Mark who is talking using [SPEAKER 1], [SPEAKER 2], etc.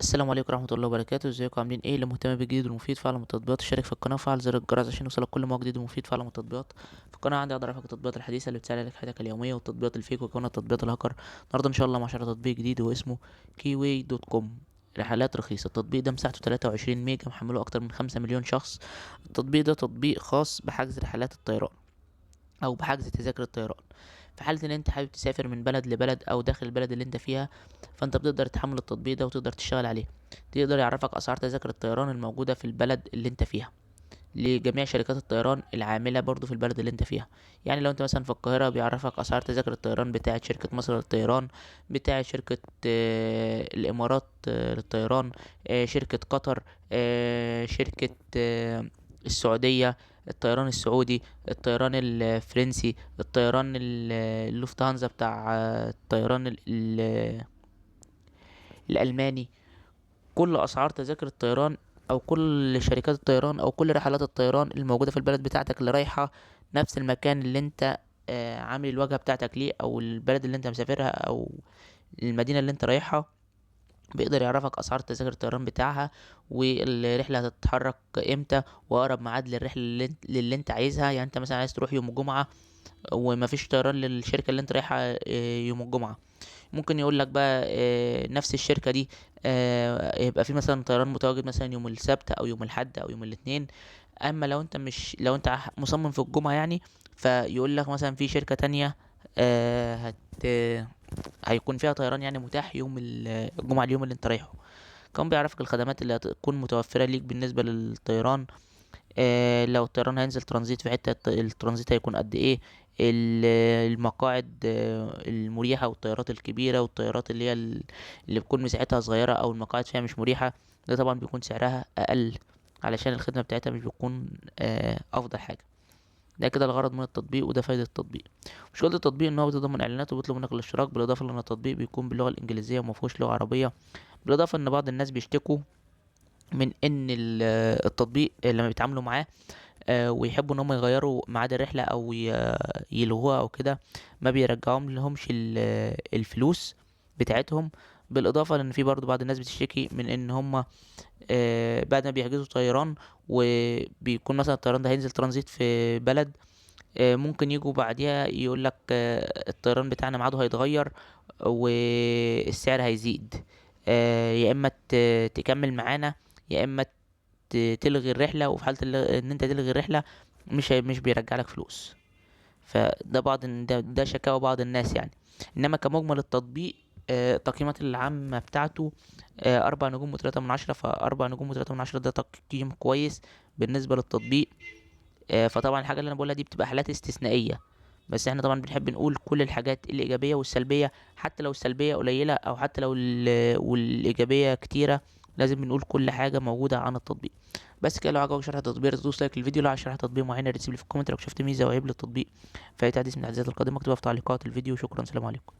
[SPEAKER 1] السلام عليكم ورحمة الله وبركاته. ازيكم عاملين ايه؟ اللي مهتم بالجديد والمفيد فعلا من التطبيقات اشترك في القناة وفعل زر الجرس عشان يوصلك كل ما هو جديد ومفيد فعلا من التطبيقات. في القناة عندي اقدر افيدك التطبيقات الحديثة اللي بتسهل عليك حياتك اليومية والتطبيقات الفيك وكمان التطبيقات الهاكر. النهارده ان شاء الله مع شرح تطبيق جديد واسمه كيوي دوت كوم. رحلات رخيصة. التطبيق ده مساحته 23 ميجا، محمله اكتر من 5 مليون شخص. التطبيق ده تطبيق خاص بحجز رحلات الطيران او بحجز تذاكر الطيران. في حالة ان انت حابب تسافر من بلد لبلد او داخل البلد اللي انت فيها، فانت بتقدر تحمل التطبيق ده وتقدر تشتغل عليه. تقدر يعرفك اسعار تذاكر الطيران الموجودة في البلد اللي انت فيها لجميع شركات الطيران العاملة برضو في البلد اللي انت فيها. يعني لو انت مثلا في القاهرة بيعرفك اسعار تذاكر الطيران بتاعة شركة مصر للطيران، بتاعة شركة الامارات للطيران، شركة قطر، شركة السعودية، الطيران السعودي، الطيران الفرنسي، الطيران اللوفتهانزا بتاع الطيران الألماني. كل اسعار تذاكر الطيران او كل شركات الطيران او كل رحلات الطيران الموجوده في البلد بتاعتك اللي رايحه نفس المكان اللي انت عامل الواجهه بتاعتك ليه، او البلد اللي انت مسافرها، او المدينه اللي انت رايحها. بيقدر يعرفك اسعار تذاكر الطيران بتاعها، والرحله هتتحرك امتى، واقرب ميعاد للرحله اللي انت عايزها. يعني انت مثلا عايز تروح يوم الجمعه ومفيش طيران للشركه اللي انت رايحها يوم الجمعه، ممكن يقول لك بقى نفس الشركة دي يبقى في مثلا طيران متواجد مثلا يوم السبت او يوم الاحد او يوم الاثنين. اما لو انت مش لو انت مصمم في الجمعة يعني، فيقول لك مثلا في شركة تانية هيكون فيها طيران يعني متاح يوم الجمعة، اليوم اللي انت رايحه. كمان بيعرفك الخدمات اللي هتكون متوفرة ليك بالنسبة للطيران. لو الطيران هينزل ترانزيت في حتة الترانزيت هيكون قد ايه، المقاعد المريحة، والطيارات الكبيرة والطيارات اللي هي اللي بتكون مساحتها صغيرة او المقاعد فيها مش مريحة، ده طبعا بيكون سعرها اقل علشان الخدمة بتاعتها مش بتكون افضل حاجة. ده كده الغرض من التطبيق، وده فايدة التطبيق. مشكلة التطبيق ان هو بيتضمن اعلانات وبيطلب منك الاشتراك، بالاضافة لان التطبيق بيكون باللغة الانجليزية ومفهوش لغة عربية. بالاضافة ان بعض الناس بيشتكوا من ان التطبيق لما بيتعاملوا معاه ويحبوا ان هم يغيروا ميعاد الرحله او يلغوها او كده، ما بيرجعوهم لهمش الفلوس بتاعتهم. بالاضافه لان في برضو بعض الناس بتشتكي من ان هم بعد ما بيحجزوا طيران وبيكون مثلا الطيران ده هينزل ترانزيت في بلد، ممكن يجوا بعديها يقول لك الطيران بتاعنا ميعاده هيتغير والسعر هيزيد. يا اما تكمل معانا، يا اما تلغي الرحله. وفي حاله ان انت تلغي الرحله مش بيرجع لك فلوس. فده ده شكاوى بعض الناس يعني. انما كمجمل التطبيق التقييمات العامة بتاعته 4 نجوم و3 من 10. ف4 نجوم و3 من 10 ده تقييم كويس بالنسبة للتطبيق. فطبعا الحاجة اللي انا بقولها دي بتبقى حالات استثنائية، بس احنا طبعا بنحب نقول كل الحاجات الإيجابية والسلبية، حتى لو السلبية قليلة او حتى لو والإيجابية كتيرة، لازم بنقول كل حاجة موجودة عن التطبيق. بس كده، لو عجبك شرح التطبيق تدوس لايك للفيديو. لو عايز شرح تطبيق معين رسيب لي في الكومنت. لو شفت ميزة او عيب للتطبيق في اي تحديث من التحديثات القادمة اكتبها في تعليقات الفيديو. شكرا، سلام عليكم.